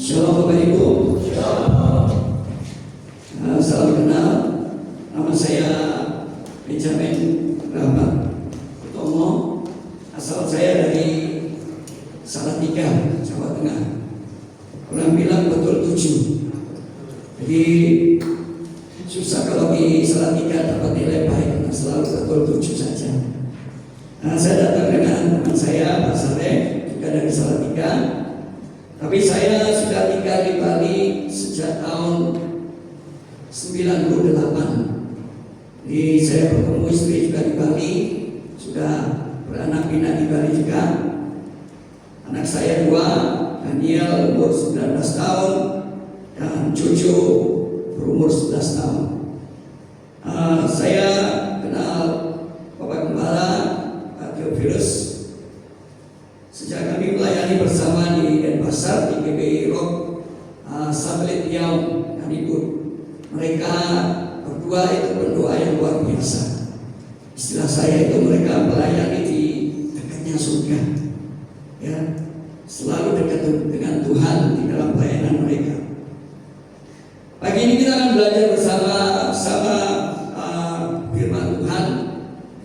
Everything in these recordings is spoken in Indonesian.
Shalom Bapak Ibu. Salam kenal. Nama saya Benjamin Rahmat Utomo. Asal saya dari Salatiga, Jawa Tengah. Orang bilang betul 7. Jadi susah kalau di Salatiga dapat nilai baik, selalu betul 7 saja. Saya datang dengan teman saya Pak Saleh, juga dari Salatiga. Tapi saya sudah tinggal di Bali sejak tahun 98. Jadi saya bertemu istri juga di Bali, sudah beranak pinak di Bali juga. Anak saya 2, Daniel umur 19 tahun dan Jojo berumur 11 tahun. Saya kenal Bapak Gembala, Pak Theophilus, sejak kami melayani bersama di Denpasar di GBI Rock Satelit Riau Kanibur. Mereka berdua itu berdoa yang luar biasa. Istilah saya itu mereka melayani di dekatnya surga, ya, selalu dekat dengan Tuhan di dalam pelayanan mereka. Pagi ini kita akan belajar bersama firman Tuhan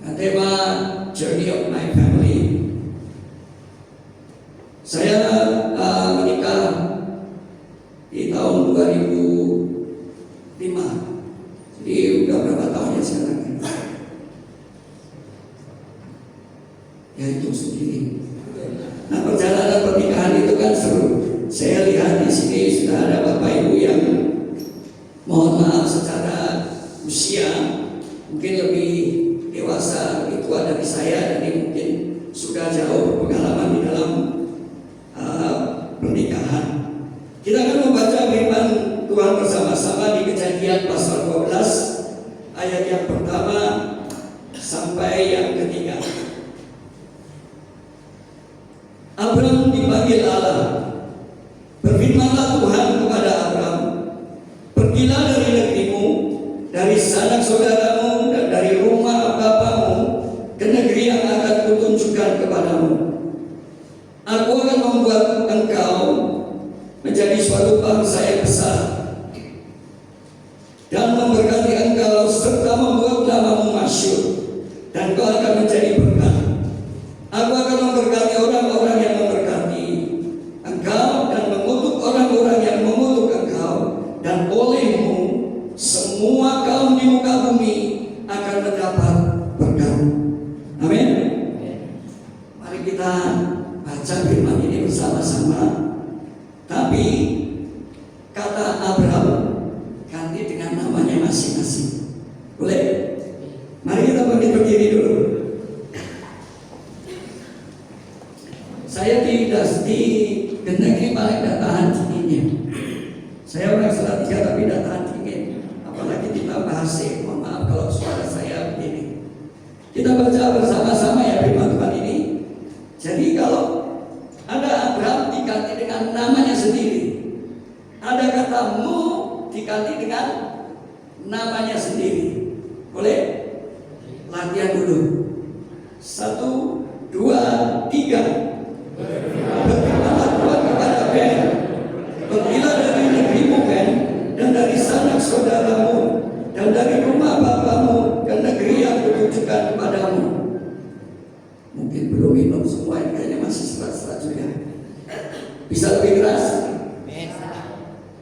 dengan tema Journey of My Family. Saya menikah di tahun 2005. Jadi udah berapa tahun ya sekarang? Ya itu sendiri. Nah, perjalanan pernikahan itu kan seru. Saya lihat di sini sudah ada Bapak Ibu yang mohon maaf secara usia mungkin lebih dewasa, lebih tua dari saya, jadi mungkin sudah jauh berpengalaman di dalam pernikahan. Kita akan membaca firman Tuhan bersama-sama di Kejadian pasal 12 ayat yang pertama sampai yang ketiga. Abram dipanggil Allah. Berfirmanlah Tuhan kepada Abram, "Pergilah dari negerimu, dari sanak saudaramu dan dari rumah bapamu ke negeri yang akan kutunjukkan kepadamu. Aku akan membuat engkau menjadi suatu bangsa yang besar dan memberkati engkau serta membuat namamu masyhur, dan kau akan menjadi berkat. Aku akan memberkati orang-orang yang memberkati engkau dan mengutuk orang-orang yang mengutuk engkau, dan olehmu semua kaum di muka bumi akan mendapat berkat." Amin. Mari kita baca firman ini bersama-sama. Tapi kata Abraham ganti dengan namanya masing-masing. Boleh? Mari kita berdiri dulu. Saya di negeri paling datahan dinginnya. Saya orang Salatiga tapi datahan dingin. Apalagi ditambah AC. Mohon maaf kalau suara saya begini. Kita baca bersama-sama ya firman Tuhan ini. Jadi kalau ada Abraham diganti dengan namanya sendiri, ada kata mu diganti dengan namanya sendiri. Boleh? Latihan dulu. 1, 2, 3. Berfirmanlah Tuhan kepada Ben, "Pergilah dari negerimu Ben, dan dari sanak saudaramu dan dari rumah bapamu ke negeri yang kutunjukkan kepadamu." Mungkin belum minum semua, ini kayaknya masih serat-serat juga. Bisa lebih keras?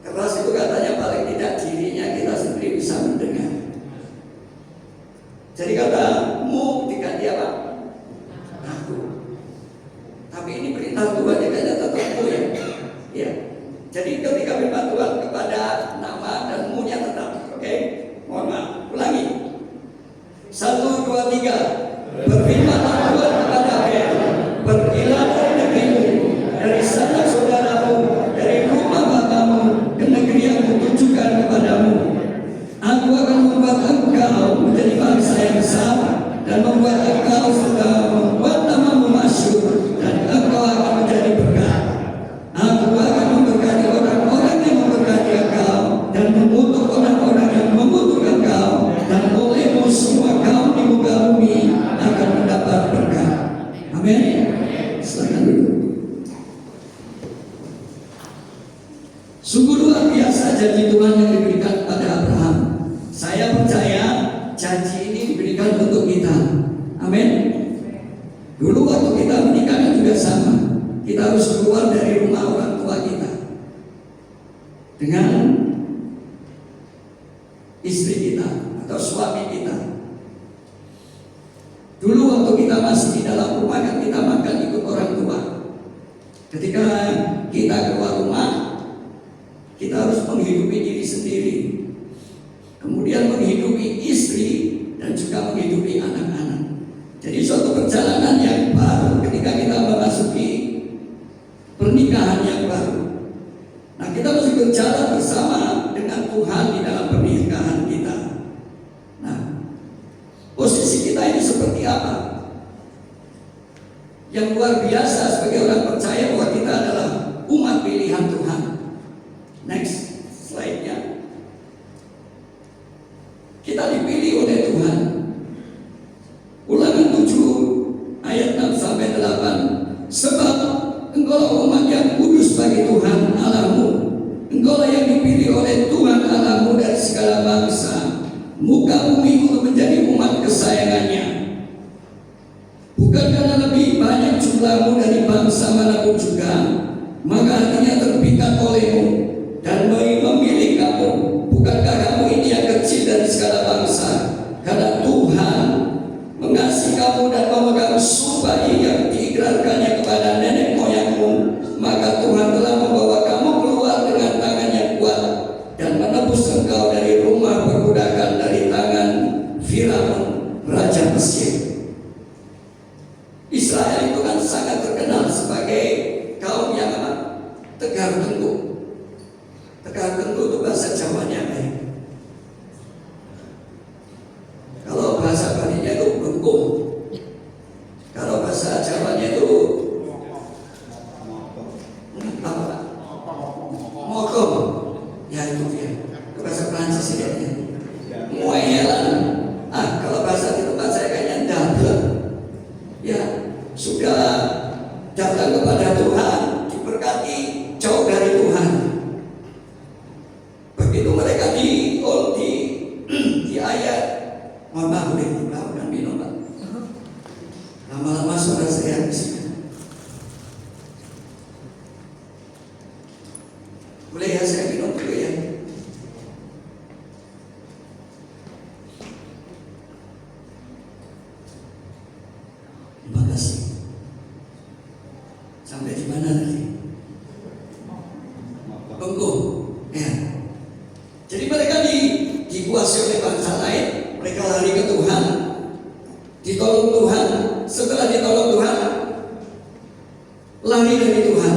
Keras itu katanya paling tidak dirinya kita sendiri bisa mendengar. Jadi kata mu diganti apa? Aku. Tapi ini perintah Tuhan yang kayaknya tetap ya. Ya. Jadi ketika firman Tuhan kepada nama dan mu-nya tetap. Oke? Mohon maaf. Ulangi. 1, 2, 3. Berfirmanlah Tuhan kepada Ben, "Pergilah dari negerimu, dari sanak saudaramu, dari rumah bapamu ke negeri yang kutunjukkan kepadamu. Aku akan membuat engkau menjadi bangsa yang besar dan membuat engkau serta membuat namamu masyhur, dan engkau akan menjadi berkat. Aku akan memberkati orang-orang yang memberkati engkau dan mengutuk orang-orang Sungguh luar biasa janji Tuhan yang diberikan kepada Abraham. Saya percaya janji ini diberikan untuk kita. Amin. Dulu waktu kita menikah kan juga sama. Kita harus keluar dari rumah orang tua kita dengan istri kita atau suami kita. Dulu waktu kita masih di dalam rumah kan kita makan ikut orang tua. Ketika kita keluar rumah, kita harus menghidupi diri sendiri, kemudian menghidupi istri dan juga menghidupi anak-anak. Jadi suatu perjalanan yang baru ketika kita memasuki pernikahan yang baru. Nah, kita mesti berjalan bersama dengan Tuhan di dalam pernikahan kita. Nah, posisi kita ini seperti apa? Yang luar biasa sebagai orang percaya bahwa kita adalah umat pilihan Tuhan. Next slide-nya. Kita dipilih oleh Tuhan. Ulangan 7 ayat 6 sampai 8. Sebab engkau umat yang kudus bagi Tuhan Allahmu. Engkau yang dipilih oleh Tuhan Allahmu dari segala bangsa, muka bumi untuk menjadi umat kesayangannya. Bukan karena lebih banyak jumlahmu dari bangsa manapun juga, maka hatinya terpikat olehmu dan memilih kamu. Bukankah kamu ini yang kecil dari segala bangsa? Karena Tuhan mengasihi kamu dan memegang sumpah yang diikrarkannya kepada nenek moyangmu, maka Tuhan telah membawa kamu keluar dengan tangan yang kuat dan menebus engkau dari rumah perbudakan, dari tangan Firaun raja Mesir. Israel itu kan sangat terkenal sebagai kaum yang tegar tengguh. Tegar tengguh itu bahasa Jawanya baik. Kalau bahasa Balinya itu bengkung. Kalau bahasa Jawanya itu apa? Mokom. Ya itu dia. Bahasa Prancis ya. Moelan. Kalau bahasa di tempat saya kayaknya double. Ya, sudah datang kepada Tuhan, diberkati, jauh dari Tuhan. Begitu mereka di ayat, mohon maaf boleh dilakukan minum Pak. Lama-lama suara saya habis. Boleh ya saya minum dulu ya. Terima kasih. Sampai di mana tadi? Bengkung. Ya. Jadi mereka dikuasai oleh bangsa lain. Mereka lari ke Tuhan, ditolong Tuhan. Setelah ditolong Tuhan, lari dari Tuhan.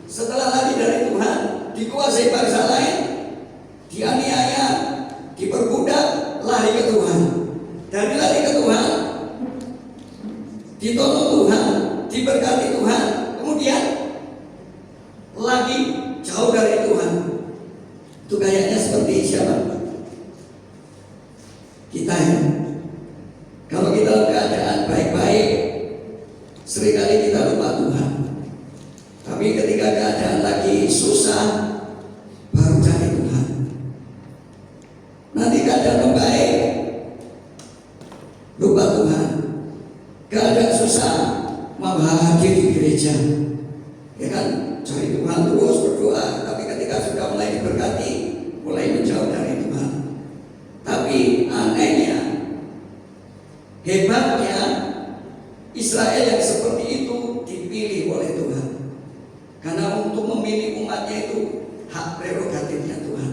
Setelah lari dari Tuhan, dikuasai bangsa lain, dianiaya, diperbudak, lari ke Tuhan. Dari lari ke Tuhan, ditolong Tuhan, diberkati Tuhan, kemudian lagi jauh dari Tuhan. Itu kayaknya seperti siapa? Kita ya. Kalau kita dalam keadaan baik-baik, seringkali kita lupa Tuhan. Tapi ketika keadaan lagi susah, baru cari Tuhan. Nanti keadaan membaik, lupa Tuhan. Keadaan susah, malah hadir di gereja. Ya kan, cari Tuhan terus berdoa. Tapi ketika sudah mulai diberkati, mulai menjauh dari Tuhan. Tapi anehnya, hebatnya, Israel yang seperti itu dipilih oleh Tuhan. Karena untuk memilih umatnya itu hak prerogatifnya Tuhan.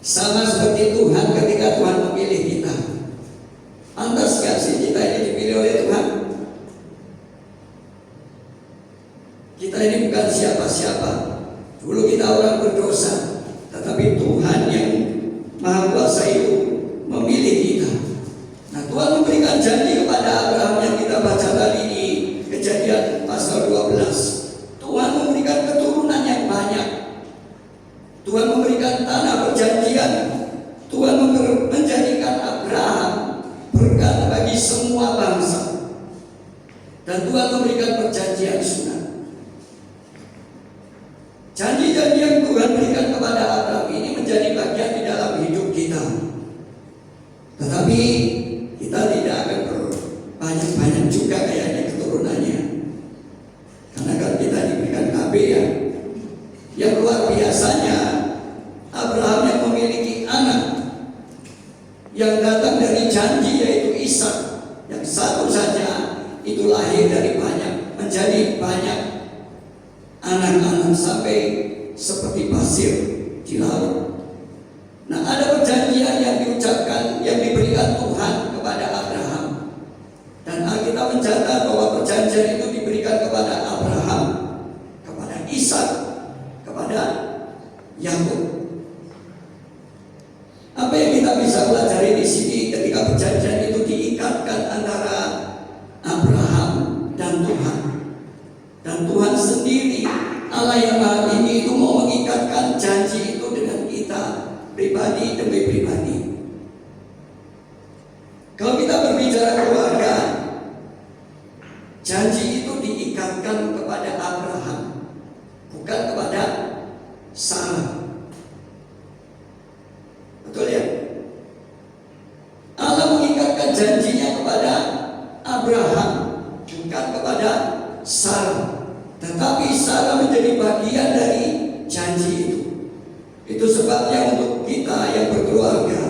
Sama seperti Tuhan ketika Tuhan memilih kita. Pantas gak sih kita ini dipilih oleh Tuhan? Kita ini bukan siapa-siapa. Dulu kita orang berdosa, tetapi Tuhan yang Maha Kuasa itu memilih kita. Nah, Tuhan memberikan janji kepada Abraham yang kita baca tadi di Kejadian pasal 12. Tuhan memberikan keturunan yang banyak. Tuhan memberikan tanah perjanjian. Tuhan menjadikan Abraham berkat bagi semua bangsa. Dan Tuhan memberikan perjanjian sunat. Janji-janji yang Tuhan berikan kepada yang datang dari janji, yaitu Ishak, yang satu saja itu lahir dari banyak, menjadi banyak anak-anak sampai seperti pasir di laut. Nah, ada perjanjian yang diucapkan, yang diberikan Tuhan kepada Abraham. Dan Alkitab mencatat bahwa perjanjian itu diberikan kepada Abraham, kepada Ishak, kepada Yakub. Apa yang kita bisa pelajari di sini ketika perjanjian itu diikatkan antara Abraham dan Tuhan. Dan Tuhan sendiri, Allah yang Maha Tinggi itu mau mengikatkan janji itu dengan kita, pribadi demi pribadi. Kalau kita berbicara keluarga, janji itu diikatkan kepada Abraham, bukan kepada Sarah. Betul ya? Allah mengikatkan janjinya kepada Abraham, bukan kepada Sarah. Tetapi Sarah menjadi bagian dari janji itu. Itu sebabnya untuk kita yang berkeluarga,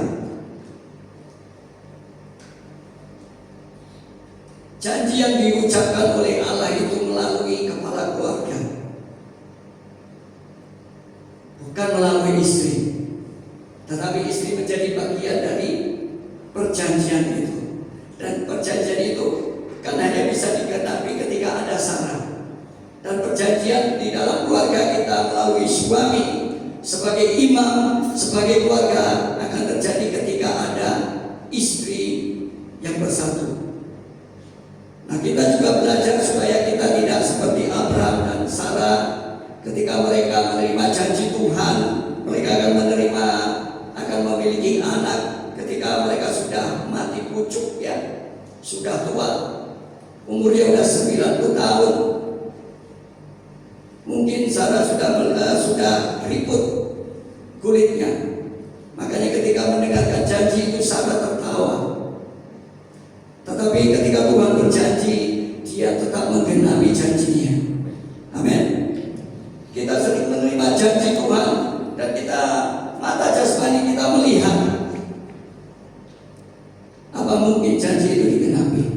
janji yang diucapkan oleh Allah itu melalui kepala keluarga, bukan melalui istri. Tetapi istri menjadi bagian dari perjanjian itu. Dan perjanjian itu kan hanya bisa digenapi ketika ada Sarah. Dan perjanjian di dalam keluarga kita melalui suami sebagai imam, sebagai keluarga akan terjadi ketika ada istri yang bersatu. Nah, kita juga belajar supaya kita tidak seperti Abraham dan Sarah. Ketika mereka menerima janji Tuhan, mereka akan memiliki anak ketika mereka sudah mati pucuk, ya, sudah tua, umurnya sudah 90 tahun. Mungkin Sarah sudah keriput kulitnya. Makanya ketika mendengarkan janji itu Sarah tertawa. Tetapi ketika Tuhan berjanji, Dia tetap menggenapi janjinya. Amin. Kita sering menerima janji Tuhan dan kita mata jasmani kita melihat, apa mungkin janji itu digenapi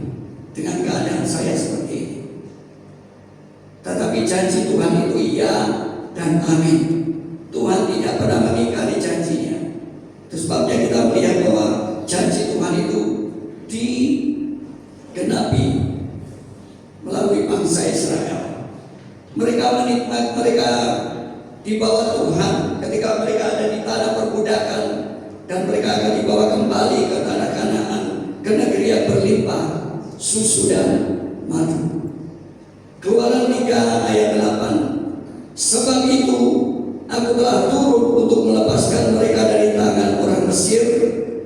dengan keadaan saya seperti ini? Tetapi janji Tuhan itu iya dan amin. Tuhan tidak pernah mengingkari janjinya. Itu sebabnya kita melihat bahwa janji Tuhan itu digenapi melalui bangsa Israel. Mereka dibawa Tuhan ketika mereka ada di tanah perbudakan, dan mereka akan dibawa kembali ke tanah Kanaan, ke negeri yang berlimpah susu dan madu. Keluaran 3 ayat 8. Sebab itu aku telah turun untuk melepaskan mereka dari tangan orang Mesir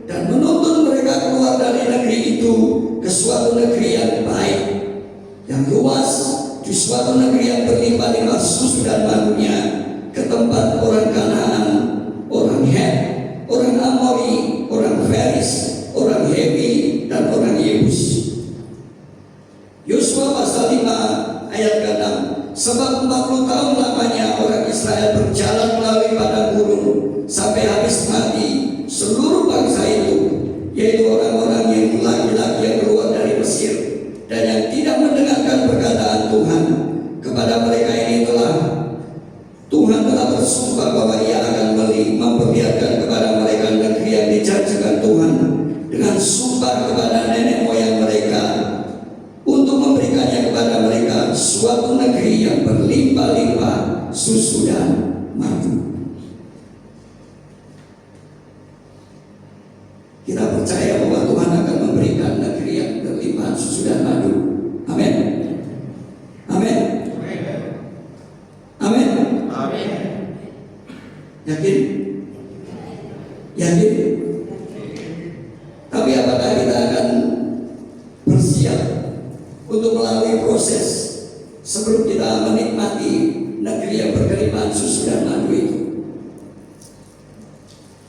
dan menuntun mereka keluar dari negeri itu ke suatu negeri yang baik, yang luas, di suatu negeri yang berlimpah-limpah susu dan madunya, ke tempat orang Kanaan, orang Het, orang Amori, orang Feris, orang Hewi, dan orang Yebus. Yosua pasal 5 ayat ke-6. Sebab 40 tahun lamanya orang Israel berjalan melalui padang gurun sampai habis mati seluruh bangsa itu, yaitu orang-orang yang laki-laki yang keluar dari Mesir dan yang tidak mendengarkan perkataan Tuhan. Kepada mereka ini Tuhan telah bersumpah bahwa Ia akan memperlihatkan kepada mereka negeri yang dijanjikan Tuhan dengan sumpah kepada nenek moyang mereka, untuk memberikannya kepada mereka suatu negeri yang berlimpah-limpah susu dan madu. Kita percaya bahwa Tuhan akan memberikan negeri yang berlimpah susu dan madu. Amin. Amin. Amin. Amin. Yakin? Yakin? Tapi apakah kita akan bersiap untuk melalui proses sebelum kita menikmati negeri yang berkelimpahan susu dan madu itu?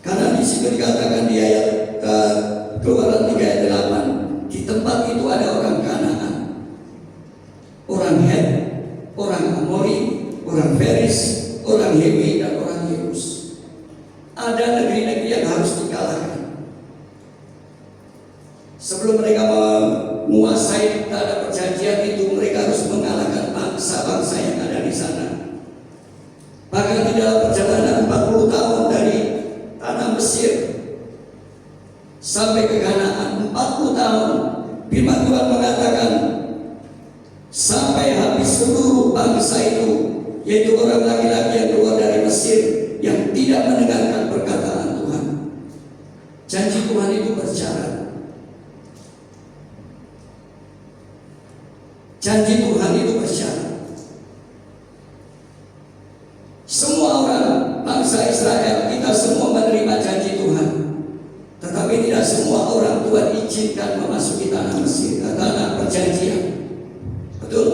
Karena di situ dikatakan di ayat Keluaran 3 ayat 8, di tempat itu ada orang Kanaan, orang Het, orang Amori, orang Feris, orang Hewi, dan orang Yebus. Ada negeri-negeri yang harus dikalahkan. Sebelum mereka menguasai tanah perjanjian itu, mereka harus mengalahkan bangsa-bangsa yang ada di sana. Bahkan di dalam perjalanan 40 tahun dari tanah Mesir sampai ke Kanaan, 40 tahun, firman Tuhan mengatakan sampai habis seluruh bangsa itu, yaitu orang laki-laki yang keluar dari Mesir yang tidak mendengarkan perkataan Tuhan. Janji Tuhan itu bersyarat. Janji Tuhan itu bersyarat. Semua orang bangsa Israel, kita semua menerima janji Tuhan. Tetapi tidak semua orang Tuhan izinkan memasuki tanah Mesir, tanah perjanjian. Betul?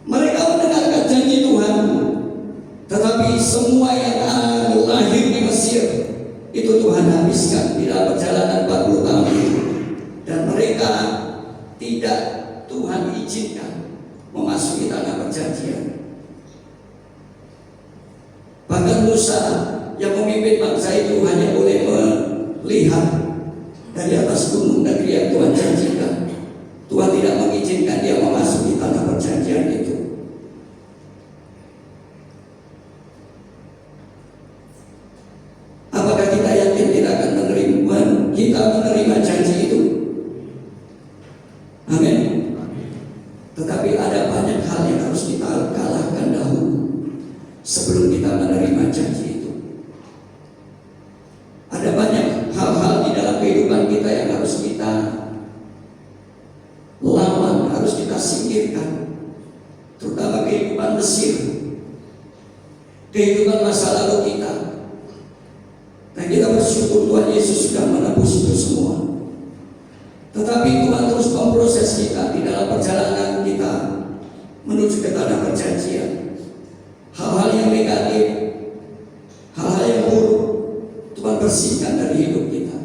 Mereka mendengarkan janji Tuhan, tetapi semua yang lahir di Mesir itu Tuhan habiskan di dalam perjalanan 40 tahun itu. Dan mereka tidak Tuhan izinkan memasuki tanah perjanjian. Bahkan Musa yang memimpin bangsa itu hanya boleh melihat dari atas gunung negeri yang Tuhan janjikan. Tuhan tidak mengizinkan dia memasuki tanah perjanjian itu. Apakah kita yakin kita akan menerima janji itu? Amin. Tetapi ada banyak hal yang harus kita kalahkan dahulu sebelum kita menerima janji itu. Ada banyak hal-hal di dalam kehidupan kita yang harus kita lawan, harus kita singkirkan. Terutama kehidupan Mesir, kehidupan masa lalu kita. Dan kita bersyukur Tuhan Yesus sudah menebus itu semua. Tetapi Tuhan terus memproses kita di dalam perjalanan kita menuju ke tanah perjanjian. Hal-hal yang negatif, hal-hal yang buruk, Tuhan bersihkan dari hidup kita,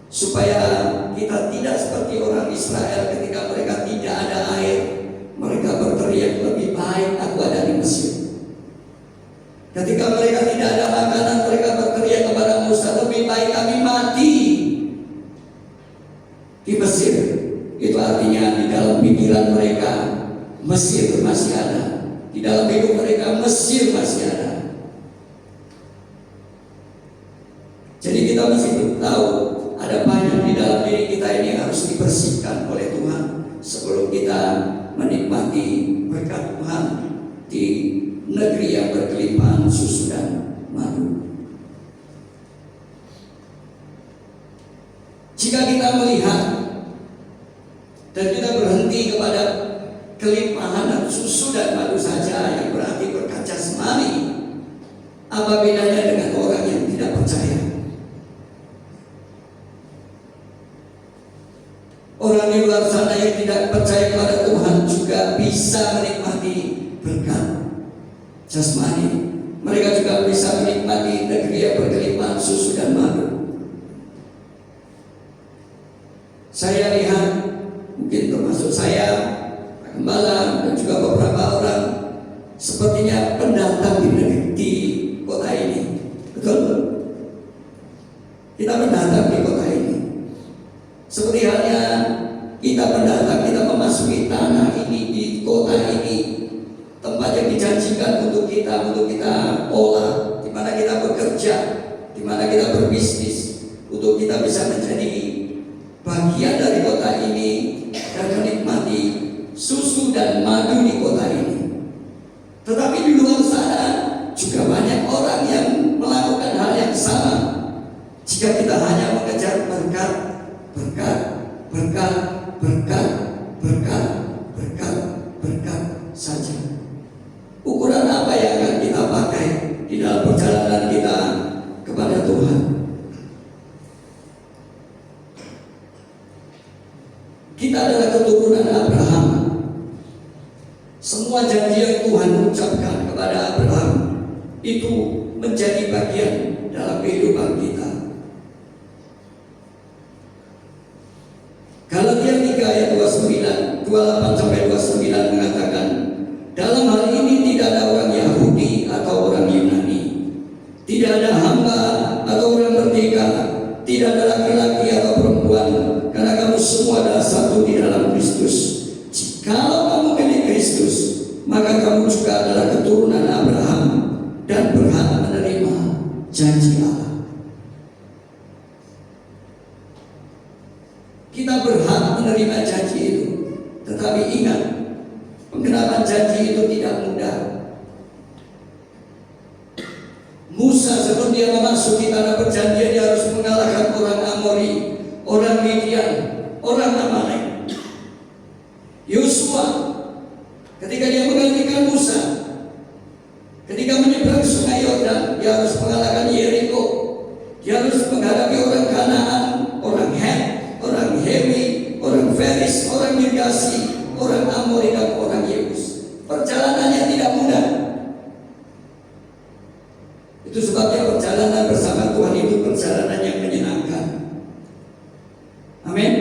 supaya kita tidak seperti orang Israel ketika mereka tidak ada air, mereka berteriak, lebih baik aku ada di Mesir. Ketika mereka tidak ada makanan, mereka berteriak kepada Musa, lebih baik kami mati di Mesir. Itu artinya di dalam pikiran mereka Mesir masih ada. Di dalam hidup mereka Mesir masih ada. Jadi kita mesti tahu ada banyak di dalam diri kita ini yang harus dibersihkan oleh Tuhan sebelum kita menikmati berkat Tuhan di negeri yang berkelimpahan susu dan madu. Jika kita melihat dan kita berhenti kepada kelimpahan dan susu dan madu saja, yang berarti berkat jasmani, apa bedanya dengan orang yang tidak percaya? Orang di luar sana yang tidak percaya kepada Tuhan juga bisa menikmati berkat jasmani. Mereka juga bisa menikmati negeri yang berkelimpahan susu dan madu. Saya lihat, mungkin termasuk saya, Gembala dan juga beberapa orang sepertinya pendatang di kota ini. Betul? Kita pendatang di kota ini. Seperti halnya kita pendatang, kita memasuki tanah ini, di kota ini, tempat yang dijanjikan untuk kita olah, di mana kita bekerja, di mana kita berbisnis, untuk kita bisa menjadi bagian dari kota ini dan menikmati susu dan madu di kota ini. Tetapi di luar sana juga banyak orang yang melakukan hal yang sama. Jika kita hanya mengejar berkat, berkat, berkat, berkat, berkat, berkat, berkat saja. Ukuran apa yang akan kita pakai di dalam perjalanan kita kepada Tuhan? Kita adalah keturunan Abraham. Semua janji yang Tuhan ucapkan kepada Abraham itu menjadi bagian dalam kehidupan kita. Galatia 3 ayat 28 sampai 29 mengatakan, dalam hal ini tidak ada orang Yahudi atau orang Yunani, tidak ada hamba atau orang merdeka, tidak ada laki-laki atau perempuan, janji Allah. Kita berhak menerima janji itu. Tetapi ingat, penggenapan janji itu tidak mudah. Musa sebelum dia memasuki tanah perjanjian, dia harus mengalahkan orang Amori, orang Midian, orang Amalek. Yosua ketika dia menggantikan Musa, ketika menyeberang sungai Yordan, dia harus mengalahkan Yeriko. Dia harus menghadapi orang Kanaan, orang Het, orang Hewi, orang Feris, orang Girgasi, orang Amori, dan orang Yebus. Perjalanannya tidak mudah. Itu sebabnya perjalanan bersama Tuhan itu perjalanan yang menyenangkan. Amin.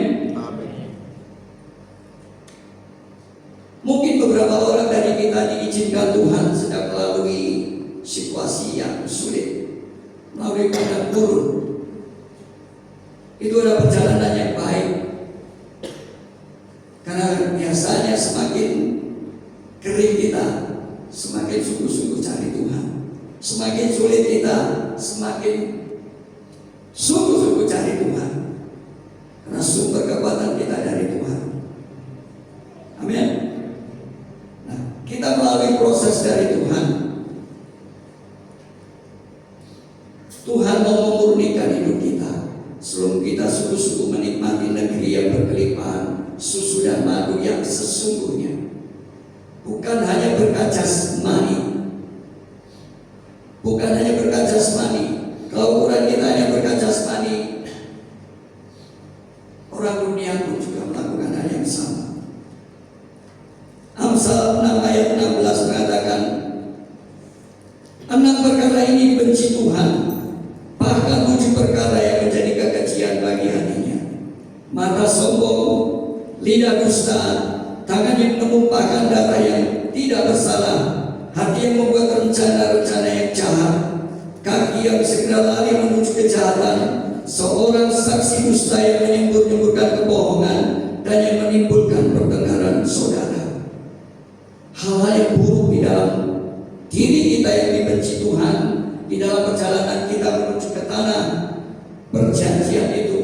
Mungkin beberapa orang dari kita diizinkan Tuhan sedang melalui situasi yang sulit, melalui padang gurun. Itu adalah perjalanan yang baik, karena biasanya semakin kering kita, semakin sungguh-sungguh cari Tuhan. Semakin sulit kita, semakin sungguh-sungguh cari Tuhan, karena sumber kekuatan kita dari Tuhan. Amin. Nah, kita melalui proses dari Tuhan. Tuhan mau memurnikan hidup kita sebelum kita sungguh-sungguh menikmati negeri yang berkelimpahan susu dan madu yang sesungguhnya. Bukan hanya berkat jasmani, bukan hanya berkat jasmani. Kalau ukuran kita hanya berkat jasmani, orang dunia pun juga melakukan hal yang sama. Amsal 6 ayat 16 mengatakan, 6 perkara ini dibenci Tuhan, bahkan 7 perkara yang menjadi kekejian bagi hatinya: mata sombong, lidah dusta, tangan yang menumpahkan darah yang tidak bersalah, hati yang membuat rencana-rencana yang jahat, kaki yang segera lari menuju kejahatan, seorang saksi dusta yang menyembur-nyemburkan kebohongan dan yang menimbulkan pertengkaran saudara. Hal-hal yang buruk di dalam diri kita yang dibenci Tuhan, di dalam perjalanan kita menuju ke tanah perjanjian itu,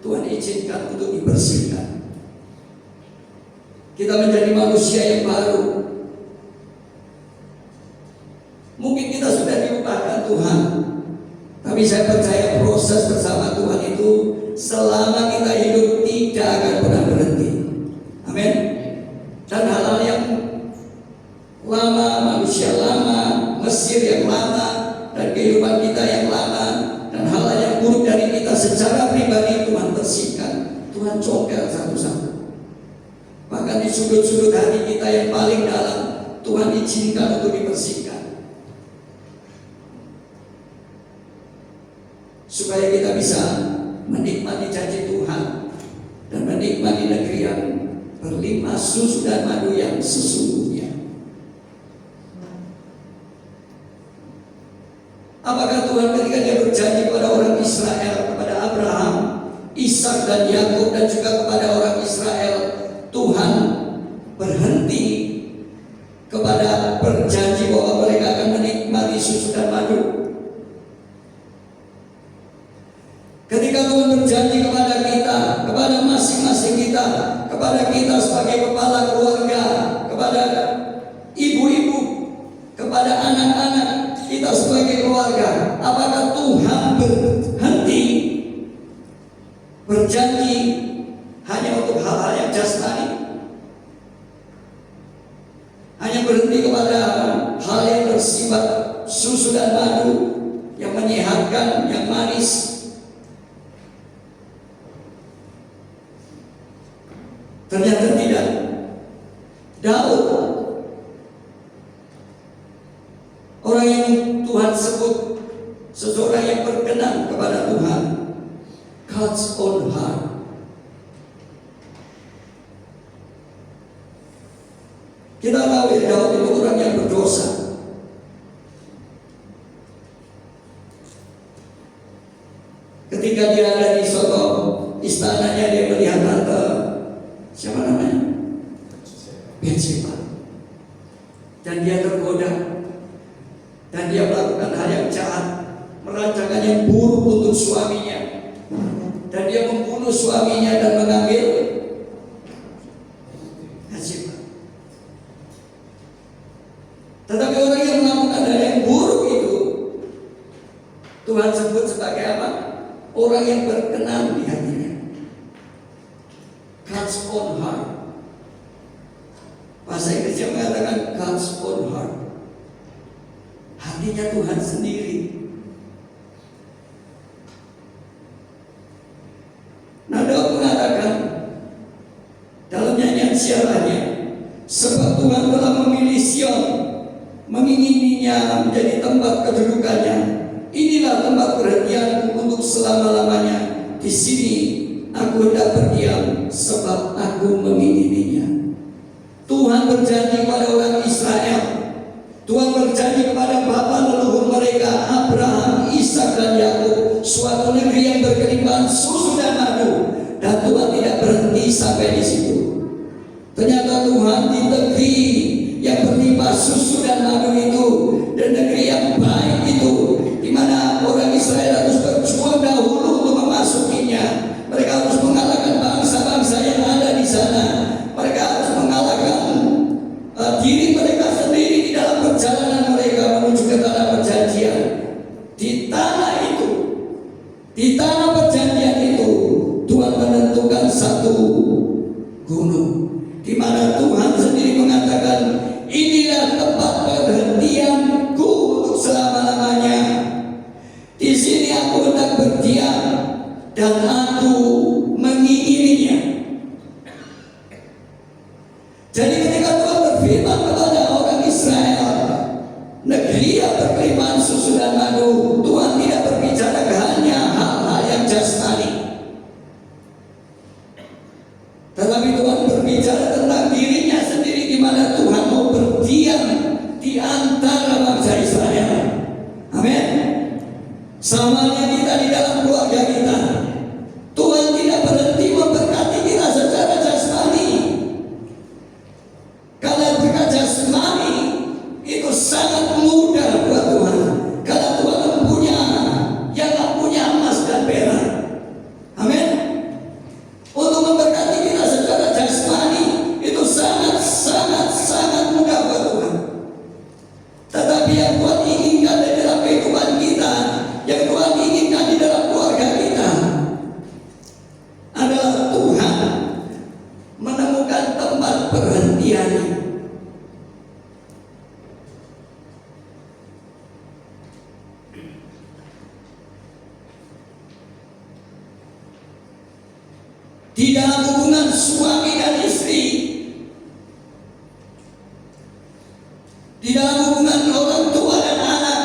Tuhan izinkan untuk dibersihkan. Kita menjadi manusia yang baru. Mungkin kita sudah diubahkan Tuhan, tapi saya percaya proses bersama Tuhan itu selama kita hidup tidak akan pernah berhenti. Amin. Dan hal-hal yang lama, manusia lama, Mesir yang lama, dan kehidupan kita yang lama, dan hal-hal yang buruk dari kita secara pribadi, Tuhan bersihkan, Tuhan congkel satu-satu. Bahkan di sudut-sudut hati kita yang paling dalam, Tuhan izinkan untuk dibersihkan, supaya kita bisa menikmati janji Tuhan dan menikmati negeri yang berlimpah susu dan madu yang sesungguhnya. Apakah Tuhan ketika dia berjanji kepada orang Israel, kepada Abraham, Ishak dan Yakub, dan juga kepada orang Israel, Tuhan berhenti kepada berjanji bahwa mereka akan menikmati susu dan madu? Ketika Tuhan berjanji kepada kita, kepada masing-masing kita, kepada kita sebagai kepala keluarga, kepada ibu-ibu, kepada anak-anak kita sebagai keluarga, apakah Tuhan berhenti berjanji hanya untuk hal-hal yang jasmani? Hanya berhenti kepada hal yang bersifat susu dan madu, yang menyehatkan, yang manis? Ternyata tidak. Daud, orang yang Tuhan sebut seseorang yang berkenan kepada Tuhan, God's own heart. Kita tahu ya, Daud itu orang yang berdosa. Ketika dia ada di soto istananya, dia melihat tante, siapa namanya? Bathsheba. Dan dia tergoda, dan dia melakukan hal yang jahat, yang buruk untuk suaminya, dan dia membunuh suaminya dan mengambil hasil. Tetapi orang yang melakukan hal yang buruk itu Tuhan sebut sebagai apa? Orang yang berkenan di hatinya. God's own heart. Bahasa Inggrisnya mengatakan God's own heart. Hatinya Tuhan sendiri. Nah, Daud mengatakan dalam nyanyian siarannya, sebab Tuhan telah memilih Sion, mengingininya menjadi tempat kedudukannya. Inilah tempat perhentianku untuk selama-lamanya. Di sini aku hendak berdiam, sebab aku mengingininya. Tuhan berjanji kepada orang Israel. Tuhan berjanji kepada bapa leluhur mereka, Abraham, Ishak dan Yakub, suatu negeri yang berkelimpahan susu dan madu. Dan Tuhan tidak berhenti sampai di situ. Ternyata Tuhan di negeri yang berlimpah susu dan madu itu, dan negeri yang baik itu, di mana orang Israel harus berjuang dahulu untuk memasukinya. Mereka harus mengalahkan bangsa-bangsa yang ada di sana. Mereka harus mengalahkan diri mereka sendiri di dalam perjalanan mereka menuju ke tanah perjanjian. Di tanah itu, di tanah perjanjian itu, Tuhan menentukan satu gunung, di mana Tuhan sendiri mengatakan, inilah tempat perhentianku untuk selama-lamanya. Di sini aku hendak berdiam dan aku mengingininya. Jadi ketika Tuhan berfirman kepada orang Israel, negeri yang berkelimpahan susu dan madu, Tuhan tidak berbicara hanya hal-hal yang jasmani, tetapi Tuhan berbicara tentang dirinya sendiri, di mana Tuhan mau berdiam di antara bangsa Israel. Amin. Samanya kita di dalam keluarga kita, Tuhan tidak berhenti memberkati kita secara jasmani. Karena berkat jasmani itu sangat mudah buat Tuhan. Karena Tuhan punya yang tak punya emas dan perak. Amin. Untuk memberkati kita secara jasmani itu sangat mudah buat Tuhan. Tetapi yang Tuhan inginkan di dalam kehidupan kita, yang Tuhan inginkan di dalam keluarga kita, adalah Tuhan menemukan tempat perhentiannya. Di dalam hubungan suami dan istri, di dalam hubungan orang tua dan anak,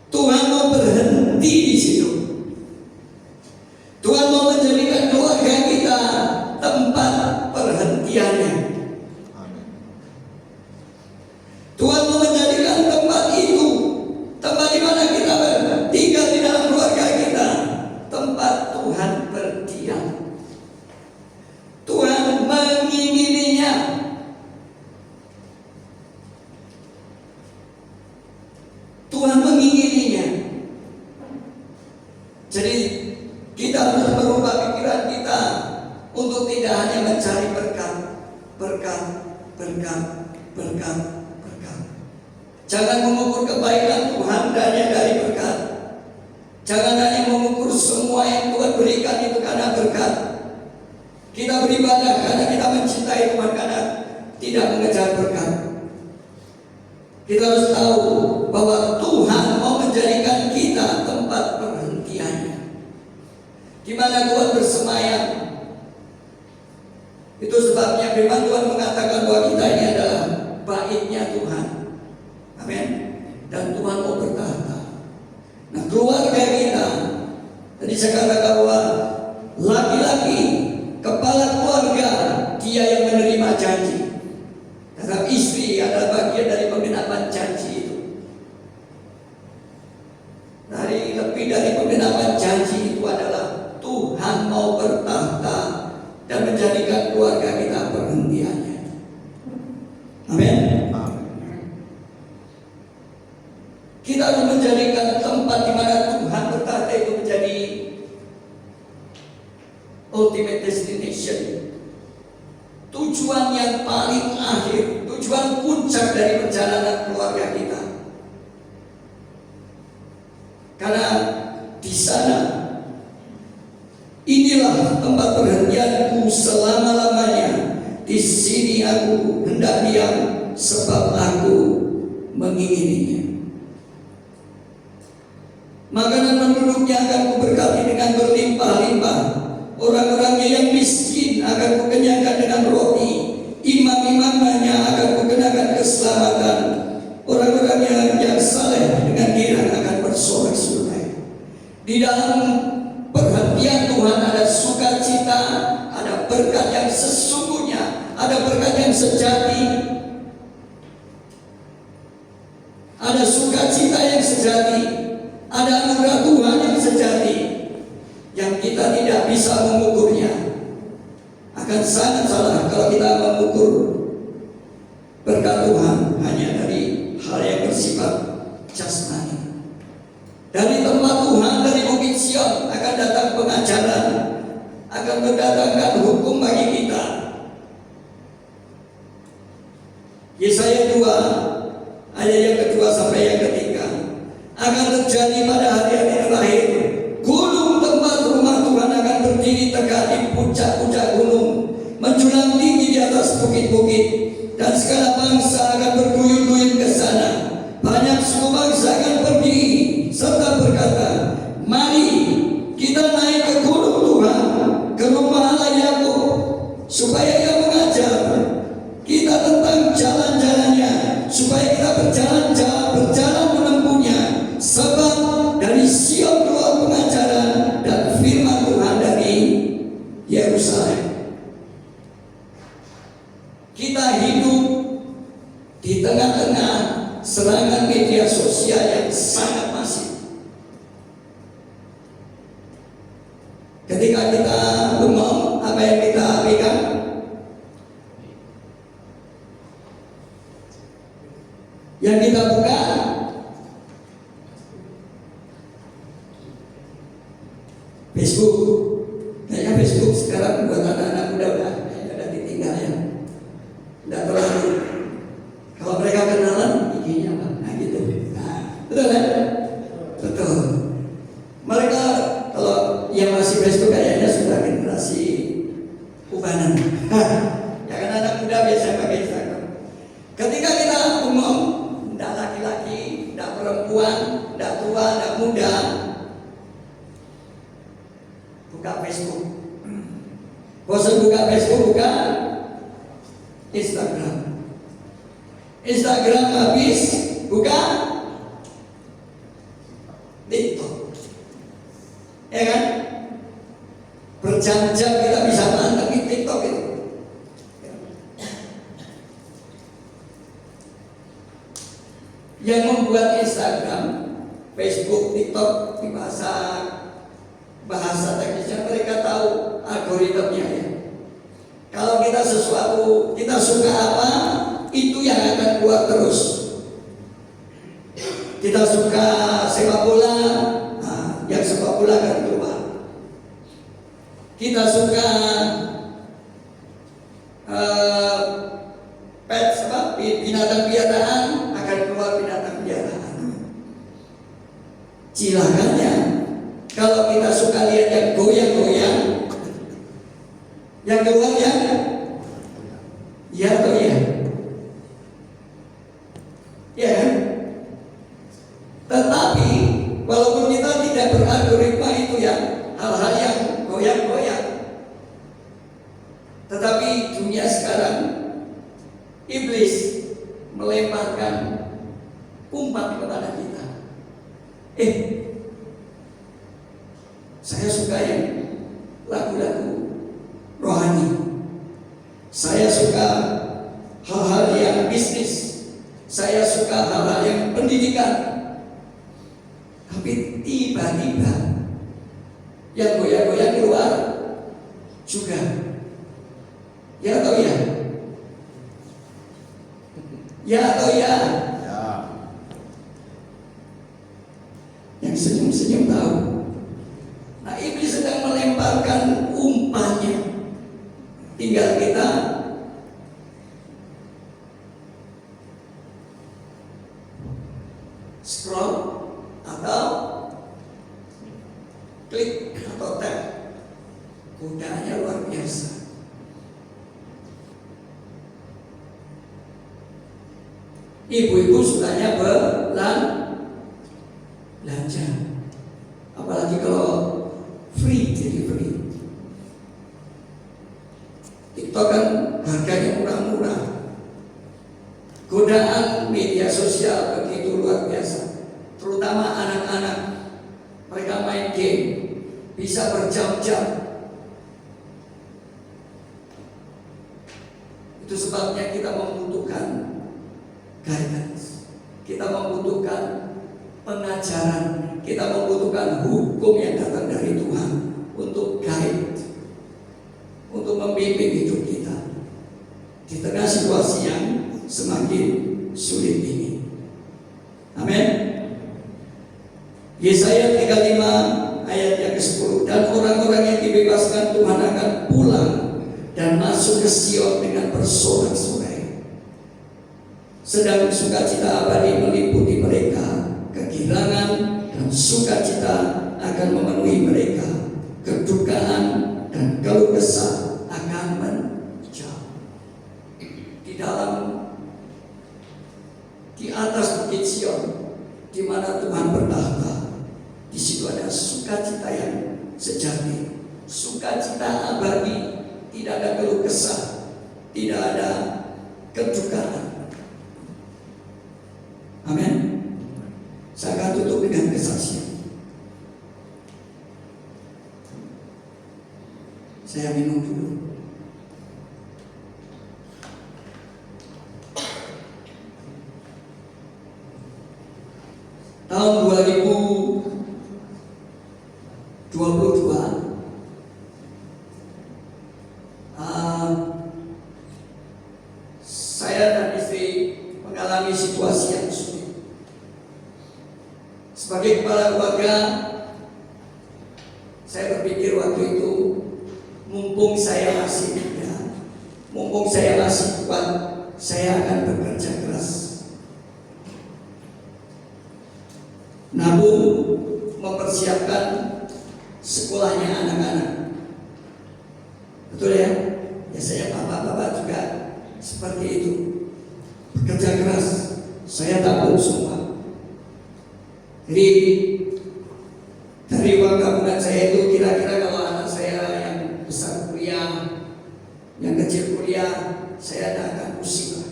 Tuhan mau berhenti di situ. Tuhan mau menjadikan keluarga kita tempat perhentiannya. Tuhan mau menjadikan tempat itu, tempat di mana kita tinggal di dalam keluarga kita, tempat Tuhan berdiam. Tuhan mengingininya. Tuhan mengingininya. Jadi kita harus merubah pikiran kita untuk tidak hanya mencari berkat. Jangan mengukur kebaikan Tuhan hanya dari berkat. Jangan hanya mengukur semua yang Tuhan berikan itu karena berkat. Kita beribadah karena kita mencintai Tuhan, karena tidak mengejar berkat. Kita harus tahu bahwa Tuhan mau menjadikan kita tempat perhentiannya, di mana Tuhan bersemayam. Itu sebabnya firman Tuhan mengatakan bahwa kita ini adalah baitnya Tuhan. Amin. Dan Tuhan mau bertahta. Nah, keluarga kita, tadi saya katakan bahwa laki-laki, kepala keluarga, dia yang menerima janji. Tetapi istri adalah bagian dari penggenapan janji itu. Dari lebih dari penggenapan janji itu adalah Tuhan mau bertahta dan menjadikan keluarga kita perhentiannya. Amin. Kita akan menjadikan tempat di mana Tuhan berkata itu menjadi ultimate destination, tujuan yang paling akhir, tujuan puncak dari perjalanan keluarga kita. Karena di sana, inilah tempat perhentianku selama-lamanya. Di sini aku hendak diam, sebab aku mengingininya. Makanan penduduknya akan kuberkati dengan berlimpah-limpah. Orang-orangnya yang miskin akan kukenyangkan dengan roti. Imam-imamnya akan kukenakan keselamatan. Orang-orangnya yang saleh dengan girang akan bersorak-sorai. Di dalam perhentian Tuhan ada sukacita, ada berkat yang sesungguhnya, ada berkat yang sejati, ada sukacita yang sejati, ada anugerah Tuhan yang sejati, yang kita tidak bisa mengukurnya. Akan sangat salah kalau kita mengukur berkat Tuhan hanya dari hal yang bersifat jasmani. Dari tempat Tuhan, dari Bukit Sion akan datang pengajaran, akan mendatangkan hukum bagi kita. Yesaya 2 ayat yang kedua sampai yang ketiga. Akan terjadi pada hari-hari terakhir, gunung tempat rumah Tuhan akan berdiri tegak di puncak-puncak gunung, menjulang tinggi di atas bukit-bukit, dan segala bangsa akan berduyun-duyun ke sana. Banyak suku bangsa akan pergi serta berkata, mari kita naik ke gunung Tuhan, ke rumah Allah Yakub, supaya Ia mengajar kita tentang jalan-jalannya, supaya kita berjalan menempuhnya. Sebab dari Sion keluar pengajaran dan firman Tuhan dari Yerusalem. Kita hidup di tengah-tengah serangan media sosial yang sangat masif. Ketika kita bengong, apa yang kita pegang? Yang kita buka Facebook. Kayaknya Facebook sekarang buat anak-anak muda udah ditinggal ya. Tidak terlalu. Kalau mereka kenalan, IG-nya apa? Nah gitu. Nah, betul kan? Betul. Mereka kalau yang masih Facebook kayaknya sudah generasi ubanan. Ya kan anak muda biasa pakai Instagram. Ketika kita umum, tidak laki-laki, tidak perempuan, tidak tua, tidak muda, buka Facebook. Bosan buka Facebook, buka Instagram. Instagram habis, buka TikTok. Ya kan? Berjam-jam kita bisa mantengin TikTok itu. Yang membuat Instagram, Facebook, TikTok di bahasa teknisnya mereka tahu algoritmnya ya. Kalau kita sesuatu, kita suka apa, itu yang akan keluar terus. Kita suka sepak bola, nah, yang sepak bola akan keluar. Kita suka pets, binatang piaraan, akan keluar binatang piaraan. Cilakanya, kalau kita suka lihat yang goyang-goyang, yang keluar ya atau ya? Ya kan? Tetapi walaupun kita tidak beralgoritma itu ya, hal-hal yang goyang-goyang, tetapi dunia sekarang, iblis melemparkan umpan kepada kita. Saya suka yang lagu-lagu rohani. Saya suka hal-hal yang bisnis. Saya suka hal-hal yang pendidikan. Tapi tiba-tiba yang goyang-goyang keluar juga. Ya atau ya? Ya atau ya? Yang senyum-senyum tahu. Nah, iblis sedang melemparkan umpannya. Tinggal kita scroll atau klik atau tap. Godaannya luar biasa. Ibu-ibu sukanya belanja, apalagi kalau free delivery. TikTok kan harganya murah-murah. Godaan media sosial begitu luar biasa, terutama anak-anak. Mereka main game bisa berjam-jam. Itu sebabnya kita membutuhkan guidance, kita membutuhkan pengajaran, kita membutuhkan hukum yang datang dari Tuhan untuk guide, untuk membimbing hidup kita di tengah situasi yang semakin sulit ini. Amin. Yesaya 35 ayat yang ke-10, dan orang-orang yang dibebaskan Tuhan akan pulang dan masuk ke Sion dengan bersorak-sorai. Sedang sukacita abadi meliputi mereka, kegirangan dan sukacita akan memenuhi mereka, kedukaan dan keluh kesah akan menjauh. Di atas bukit Sion, di mana Tuhan bertahta, di situ ada sukacita yang sejati, sukacita abadi, tidak ada keluh kesah, tidak ada kedukaan. Amin. Saya akan tutup dengan kesaksian. Saya minum dulu. Tahun 2022, saya dan istri mengalami situasi yang sulit. Sebagai kepala keluarga, saya berpikir waktu itu, mumpung saya masih muda, mumpung saya masih kuat, saya akan bekerja keras. Nabung, mempersiapkan sekolahnya anak-anak. Betul ya? Biasanya bapak-bapak juga seperti itu. Bekerja keras, saya tabung semua. Jadi dari uang tabungan saya itu kira-kira kalau anak saya yang besar kuliah, yang kecil kuliah, saya tidak akan pusing.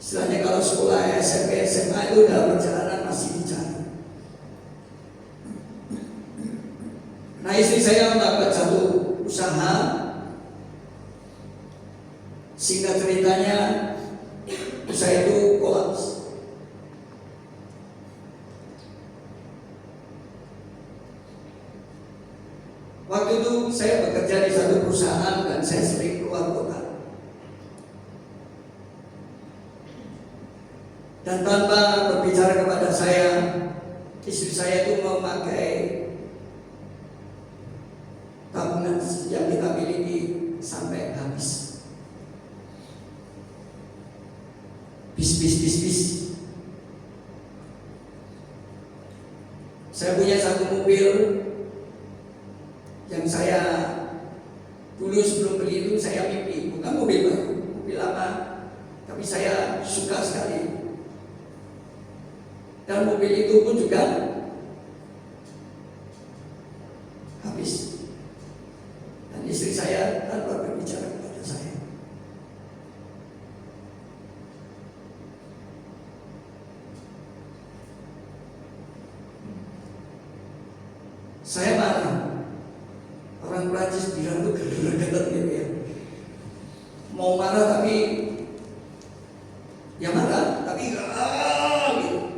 Istilahnya kalau sekolah SMP, SMA itu dalam perjalanan masih dicari. Nah, istri saya melakukan satu usaha. Singkat ceritanya, usaha itu kolaps. Waktu itu saya bekerja di satu perusahaan dan saya sering keluar kota. Dan tanpa berbicara kepada saya, istri saya itu memakai tabungan yang kita miliki sampai habis. Bis. Saya punya satu mobil yang saya dulu sebelum beli itu saya mimpi, bukan mobil baru, mobil lama, tapi saya suka sekali. Dan mobil itu pun juga habis. Dan istri saya tanpa berbicara kepada saya marah. Orang Prancis bilang tuh gedet gitu ya. Mau marah tapi ya marah, tapi gitu.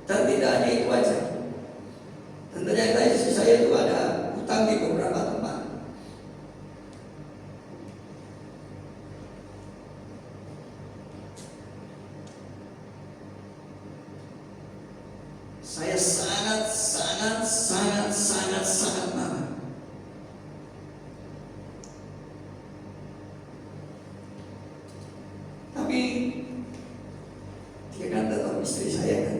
Dan tidak hanya itu aja. Dan ternyata istri saya itu ada hutang di beberapa tempat. Saya sangat marah. Tapi dia kan tetap istri saya kan,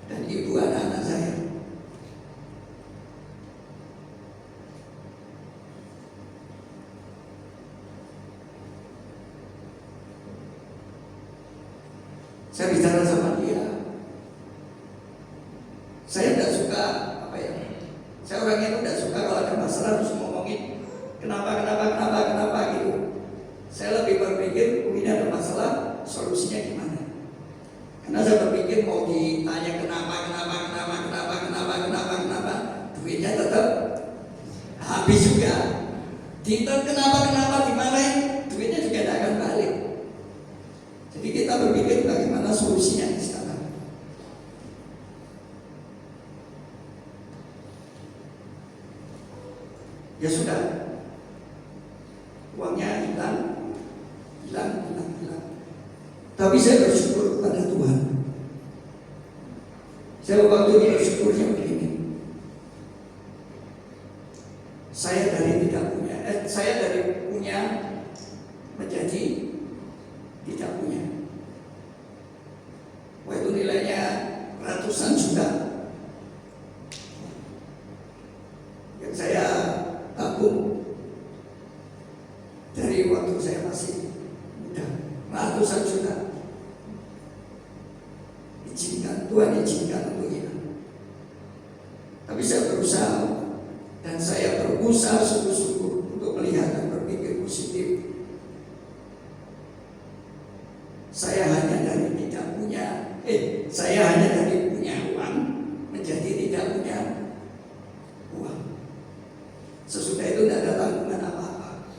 dan ibu anak-anak saya. Saya bicara sama dia. Saya tidak suka saya orangnya itu tidak suka kalau ada masalah harus ngomongin kenapa gitu. Saya lebih berpikir ini ada masalah, solusinya gimana. Karena saya berpikir mau ditanya kenapa, duitnya tetap habis juga. Kenapa dimarahin, duitnya juga tidak akan balik. Jadi kita berpikir bagaimana solusinya sekarang. Ya sudah, uangnya hilang. Tapi saya bersyukur kepada Tuhan. Saya waktu itu bersyukurnya begini. Saya dari punya menjadi tidak punya. Wah, itu nilainya ratusan juta yang saya tabung dari waktu saya masih muda, ratusan juta. Tuhan izinkan untuk itu. Tapi saya berusaha, dan saya berusaha sungguh-sungguh untuk melihat dan berpikir positif. Saya hanya dari punya uang menjadi tidak punya uang. Sesudah itu tidak ada tanggungan apa-apa.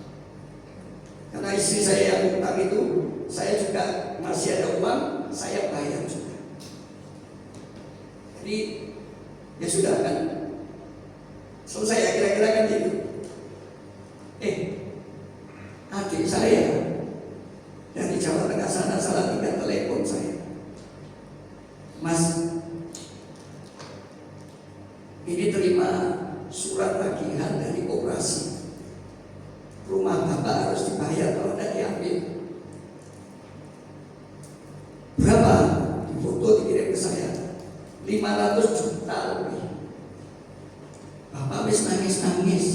Karena istri saya yang utang itu, saya juga masih ada uang, saya bayar juga. Jadi ya sudah kan, selesai ya kira-kira kan gitu. Adik saya dari Jawa Tengah sana salah tinggal telepon saya. Mas, ini terima surat tagihan dari koperasi. Rumah bapak harus dibayar kalau tidak diambil. Berapa? Di foto dikirim ke saya. 500 juta lebih. Bapak wis nangis.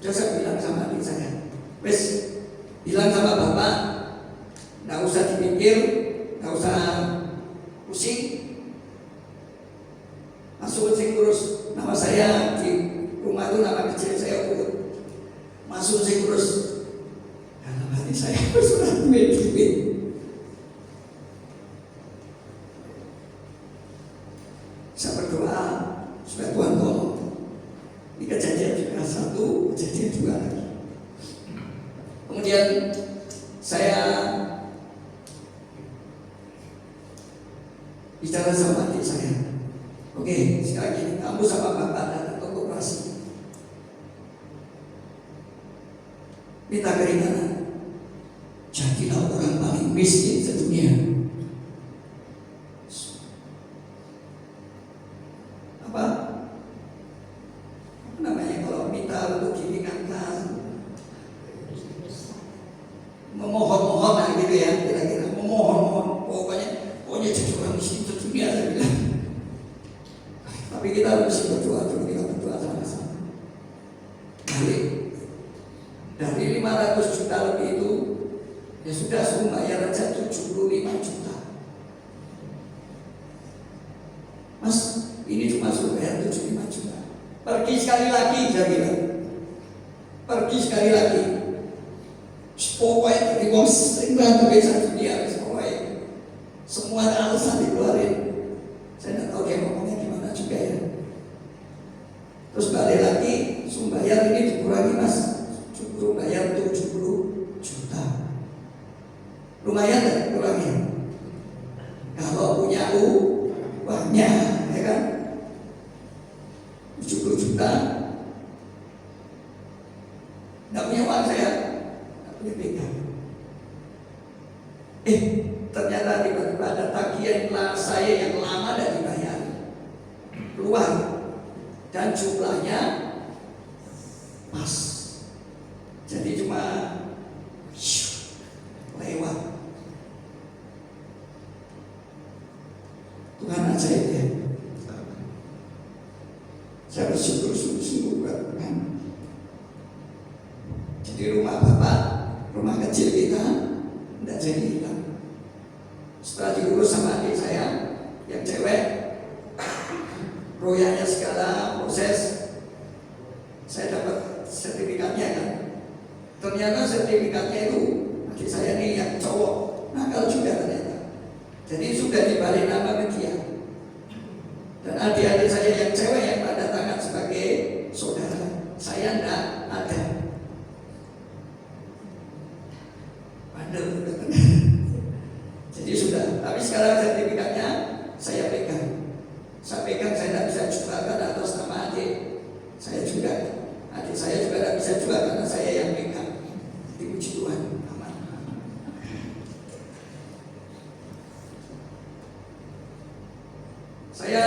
Sudah saya bilang sama adik saya, wis bilang sama bapak, nggak usah dipikir, nggak usah pusing, masukin terus nama saya di rumah itu, nama kecil saya urut, masukin terus. Dalam hati saya bersurat duit. Saya berdoa supaya Tuhan tolong. Ini kejadian juga satu, kejadian dua lagi. Kemudian saya bicara sama adik saya. Oke, sekarang gini, kamu sama bapak datang ke koperasi. Minta keringanan. Jadilah orang paling miskin sedunia. Memohon-mohon lah gitu ya, kira-kira memohon-mohon, pokoknya jadi orang miskin sedunia saya bilang. Tapi kita harus berdoa dulu, kita berdoa sama-sama. Dari 500 juta lebih itu, ya sudah suruh bayar aja 75 juta. Mas, ini cuma suruh bayar 75 juta. Pergi sekali lagi, saya bilang. Pergi sekali lagi. Pokoknya di bos tinggal tuh satu dia, pokoknya semua alasan dikeluarin. Saya tidak tahu dia ngomongnya gimana juga ya. Terus balik lagi, sumbayar ini dikurangi mas, cukup bayar 70 juta. Lumayan kan kurangnya? Kalau punya uangnya, ya kan? 70 juta. Tidak punya uang saya. Ternyata tiba-tiba ada tagihan saya yang lama dan dibayar keluar, dan jumlahnya pas. Jadi cuma lewat. Tuhan ajaib ya. Saya bersyukur sungguh-sungguh buat Tuhan. Jadi rumah Bapak, rumah kecil kita tidak jadi hilang. Setelah diurus sama adik saya yang cewek, proyeknya segala proses, saya dapat sertifikatnya kan. Ternyata sertifikatnya itu adik saya ini yang cowok nakal juga ternyata. Jadi sudah dibalik nama ke dia. Dan adik-adik saya yang cewek yang tanda tangan sebagai saudara, saya enggak ada. Bandel. Jadi sudah, tapi sekarang sertifikatnya saya pegang. Saya tidak bisa jualkan atas nama adik saya juga. Adik saya juga tidak bisa jual karena saya yang pegang. Dipuji Tuhan. Aman. Saya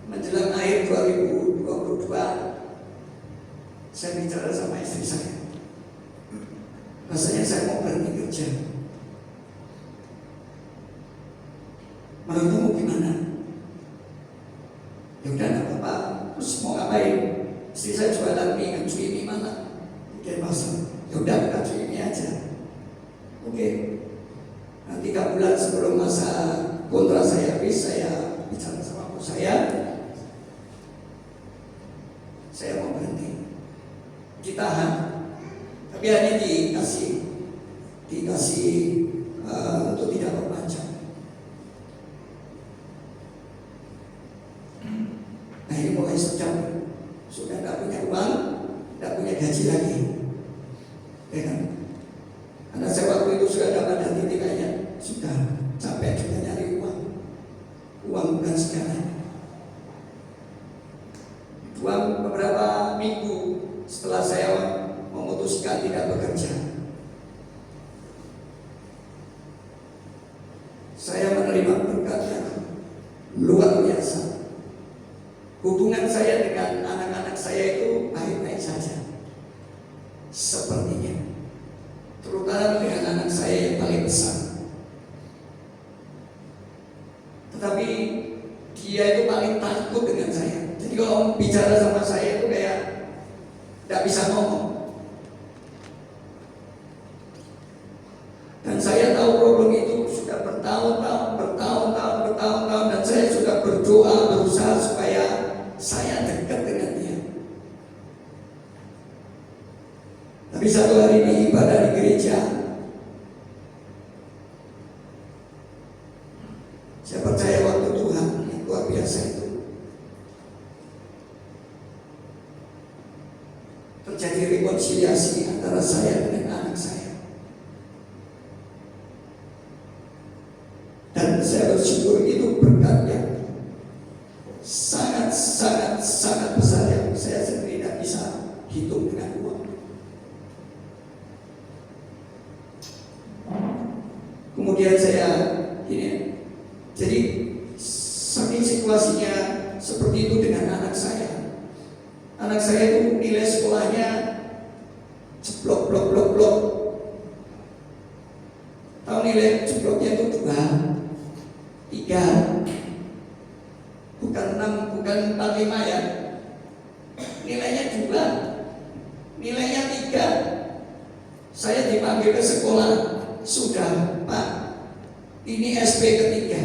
menjelang akhir 2022, saya bicara sama istri saya. Rasanya saya mau berhenti kerja. Menurut kamu gimana? Ya udah nggak apa-apa. Terus mau ngapain? Istri saya jualan mie, kan cuy mana? Kayak pasar. Ya udah buka cuy mie aja. Oke. Nah 3 bulan sebelum masa kontrak saya habis, saya bicara sama bos saya mau berhenti. Ditahan, tapi hanya dikasih untuk tidak berpanjang. Nah ini mulai sedang, sudah tidak punya uang, tidak punya gaji lagi, ya kan? Karena saya waktu itu sudah dapat titik kayaknya sudah capek juga nyari uang bukan segalanya. Beberapa minggu setelah saya memutuskan tidak bekerja, saya menerima berkat yang luar biasa. Hubungan saya dengan anak-anak saya itu baik-baik saja, sepertinya, terutama dengan anak saya yang paling besar. Tetapi dia itu paling takut dengan saya. Jadi kalau bicara sama saya itu kayak tidak bisa ngomong. Dan saya tahu problem itu sudah bertahun-tahun, dan saya sudah berdoa, berusaha supaya saya dekat dengan dia. Tapi satu hari di ibadah di gereja, saya percaya waktu Tuhan yang luar biasa itu terjadi rekonsiliasi antara saya dengan anak saya. Dan saya bersyukur itu berkat yang sangat besar yang saya sendiri tidak bisa hitung dengan uang. Kemudian saya ini, jadi saking situasinya seperti itu dengan anak saya. Anak saya itu nilai sekolahnya jeblok. Tahu nilai jebloknya itu 2, 3, bukan 6, bukan 4, 5 ya. Nilainya 2, nilainya 3. Saya dipanggil ke sekolah, sudah Pak, ini SP ketiga.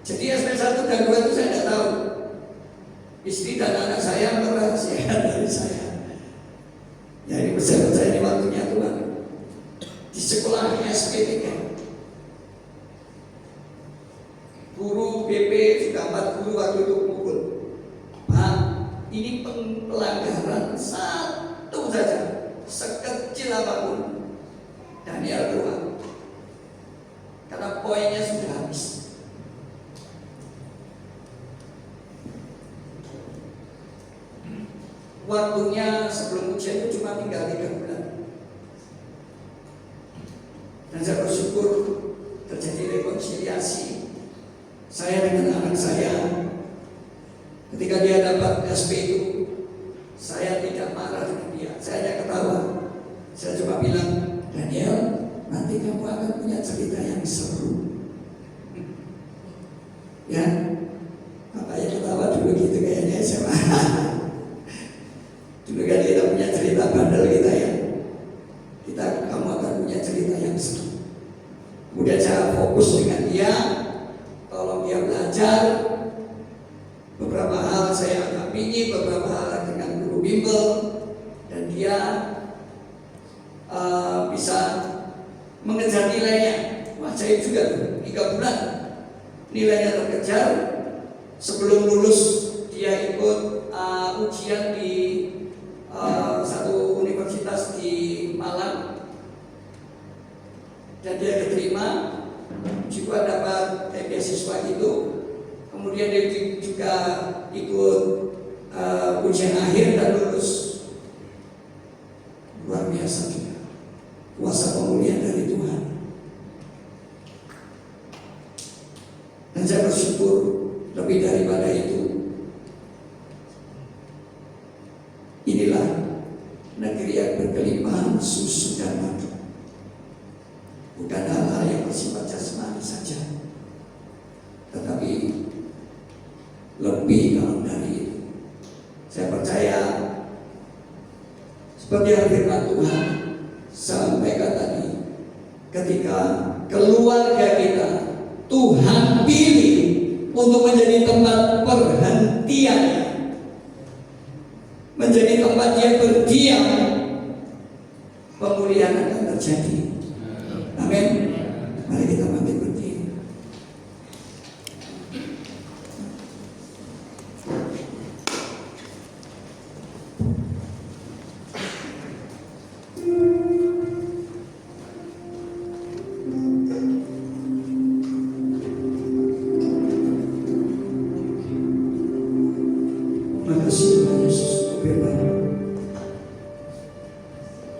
Jadi SP 1 dan 2 itu saya tidak tahu. Istri dan anak saya merahasiakan dari saya. Ya ini percaya ini waktunya Tuhan. Di sekolah SP 3, guru BP sudah 4 guru waktu itu pukul, Pak, ini pelanggaran satu saja, sekecil apapun, Daniel keluar, karena poinnya sudah habis. Waktunya sebelum ujian itu cuma tinggal 3 bulan. Dan saya bersyukur terjadi rekonsiliasi saya dengan anak saya. Ketika dia dapat SPU, saya tidak marah dengan dia, saya hanya ketawa. Saya cuma bilang, Daniel, nanti kamu akan punya cerita yang seru. Ya, bapaknya ketawa dulu gitu kayaknya SMA. Dulu kan kita punya cerita bandel kita ya. Kamu akan punya cerita yang seru. Kemudian saya fokus dengan dia, tolong dia belajar. Beberapa hal saya dampingi, beberapa hal dengan guru bimbel, dan dia bisa mengejar nilainya. Wah, saya juga 3 bulan nilainya terkejar. Sebelum lulus dia ikut ujian di satu universitas di Malang, dan dia diterima, juga dapat beasiswa itu. Kemudian dia juga ikut ujian akhir dan lulus. Luar biasa juga kuasa pemulihan dari Tuhan. Dan saya bersyukur lebih daripada itu. Inilah negeri yang berkelimpahan susu dan madu. Bukan hal-hal yang bersifat jasmani saja, tetapi lebih dalam dari itu. Saya percaya seperti yang firman Tuhan sampaikan tadi, ketika keluarga kita Tuhan pilih untuk menjadi tempat perhentian, menjadi tempat dia berdiam, pemulihan akan terjadi. Amin. Mari kita bangkit berdiri. Makasih Tuhan Yesus untuk firman.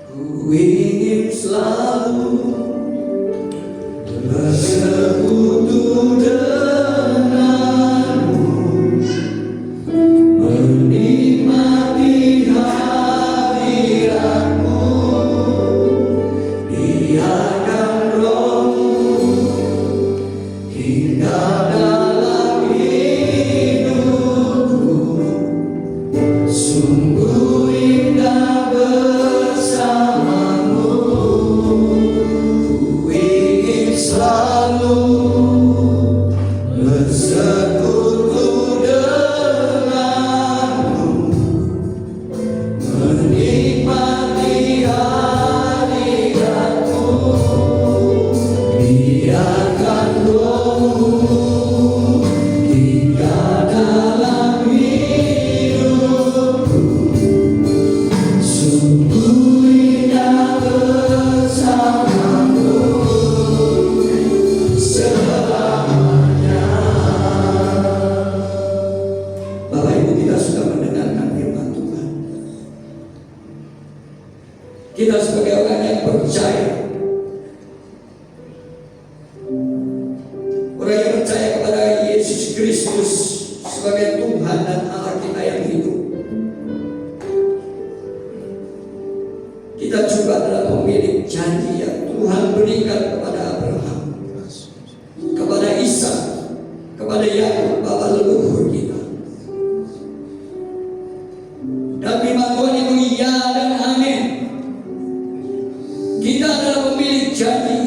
Ku ingin selalu bersekutu denganmu, menikmati hadiratmu, biarkan rohmu hingga dalam hidupku. Sungguh indah bersamamu. Ku ingin selalu bersekutu denganmu, menikmati hadiratmu, biarkan rohmu hingga dalam hidupku. Sungguh indah bersamamu selamanya. Bapak Ibu, kita sudah mendengarkan firman Tuhan. Kita sebagai orang yang percaya, orang yang percaya kepada Yesus Kristus sebagai Tuhan dan Allah kita yang hidup, kita juga adalah pemilik janji yang Tuhan berikan kepada Abraham, kepada Ishak, kepada Yakub, bapa leluhur kita. Dan firman Tuhan itu ya dan amin. Kita adalah pemilik janji.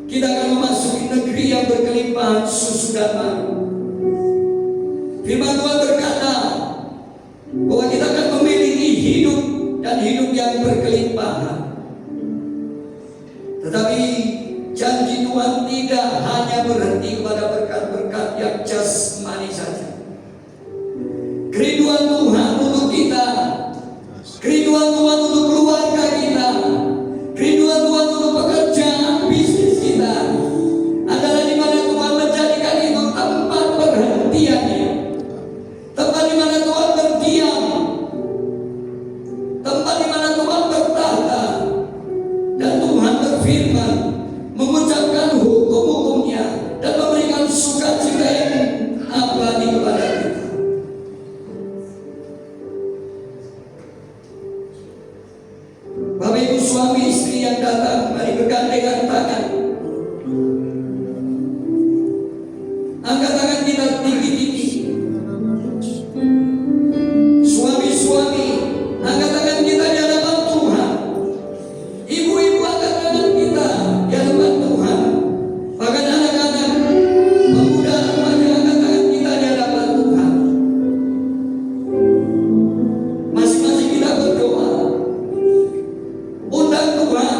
Kita akan memasuki negeri yang berkelimpahan susu dan madu. Firman Tuhan berkata bahwa kita akan memiliki hidup dan hidup yang berkelimpahan. Tetapi janji Tuhan tidak hanya berhenti kepada berkat-berkat yang jasmani saja. Kerinduan Tuhan untuk kita, kerinduan Tuhan untuk keluarga kita, kerinduan Tuhan untuk pekerjaan bisnis kita adalah di mana Tuhan menjadikan itu tempat perhentiannya, tempat di mana Tuhan berdiam, tempat di mana Tuhan bertahta, firman, mengucapkan hukum-hukumnya, dan memberikan sukacita yang abadi kepada kita. Bapak Ibu suami istri yang datang, mari bergandengan tangan. Angkat tangan kita tinggi-tinggi. Suami-suami, angkat tangan kita di hadapan Tuhan. Ibu-ibu, angkat tangan kita di hadapan Tuhan. Bahkan anak-anak, pemuda, remaja, angkat tangan kita di hadapan Tuhan. Masing-masing kita berdoa. Undang Tuhan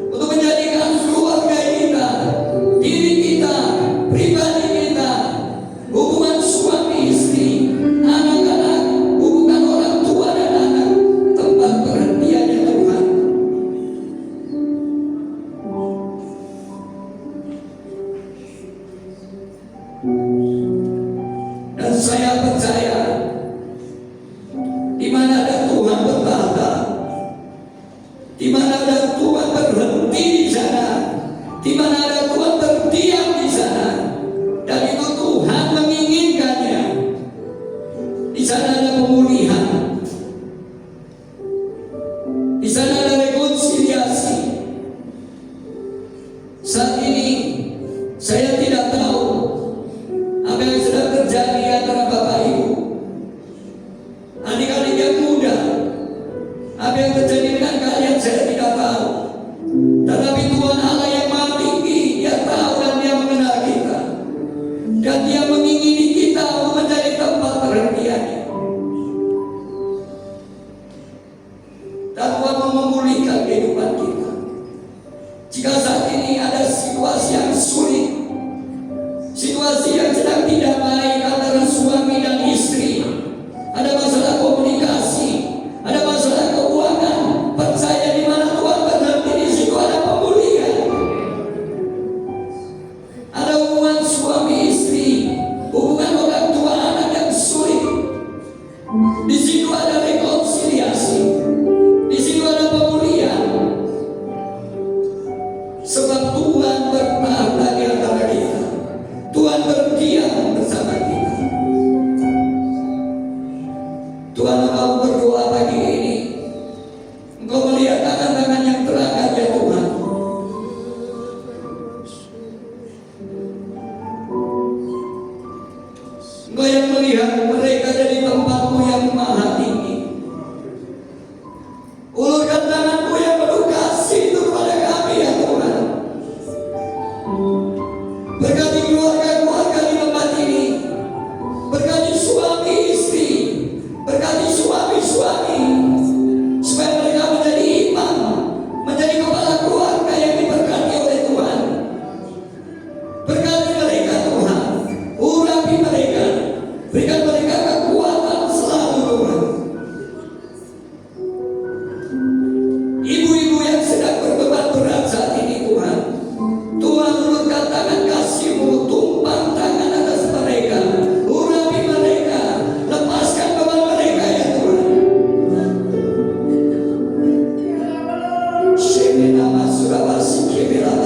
untuk menjadikan keluarga kita, diri kita, pribadi kita, hubungan suami istri, anak-anak, hubungan orang tua dan anak, tempat perhatiannya Tuhan. Dan saya percaya, di mana ada Tuhan bertahta, di mana ada Tuhan berhenti di sana, di mana ada Tuhan berdiam di sana, dan itu Tuhan menginginkannya. Di sana ada pemulihan, di sana ada rekonsiliasi. Saat ini saya tidak tahu apa yang sedang terjadi antara Bapak Ibu, adik-adik yang muda. Apa yang terjadi dengan kalian saya tidak tahu. Tetapi Tuhan Allah yang Maha Tinggi, Dia tahu dan Dia mengenal kita, dan Dia mengingini kita untuk menjadi tempat perhatiannya. Dan Tuhan mau memulihkan kehidupan kita. Jika saat ini ada situasi yang sulit, situasi yang sedang tidak baik antara suami dan istri, ada masalah komunikasi, ada masalah keuangan, percaya di mana Tuhan berhenti, di situ ada pemulihan. Ada hubungan suami istri, hubungan orang tua anak yang sulit, di situ ada rekonsiliasi, di situ ada pemulihan. Sebab Tuhan bertahta di antara kita, Tuhan berdiam bersama kita. Tuhan mau berdoa pagi ini. Engkau melihat tangan-tangan yang terangkat ya Tuhan. Engkau yang melihat mereka dari tempatmu yang maha tinggi. Ulurkan tanganmu yang penuh kasih itu kepada kami ya Tuhan. Berkati keluarga-keluarga di tempat ini. Berkati suami istri, berkati suami-suami, supaya mereka menjadi imam, menjadi kepala keluarga yang diberkati oleh Tuhan. Berkati mereka Tuhan, urapi mereka, berikan mereka kekuatan selalu Tuhan. Ibu-ibu yang sedang berbeban berat saat ini Tuhan, Tuhan ulurkan tangan kasih-Mu, tumpang tangan atas mereka, urapi mereka, lepaskan beban mereka ya Tuhan. Shemena Masurabasi Kebela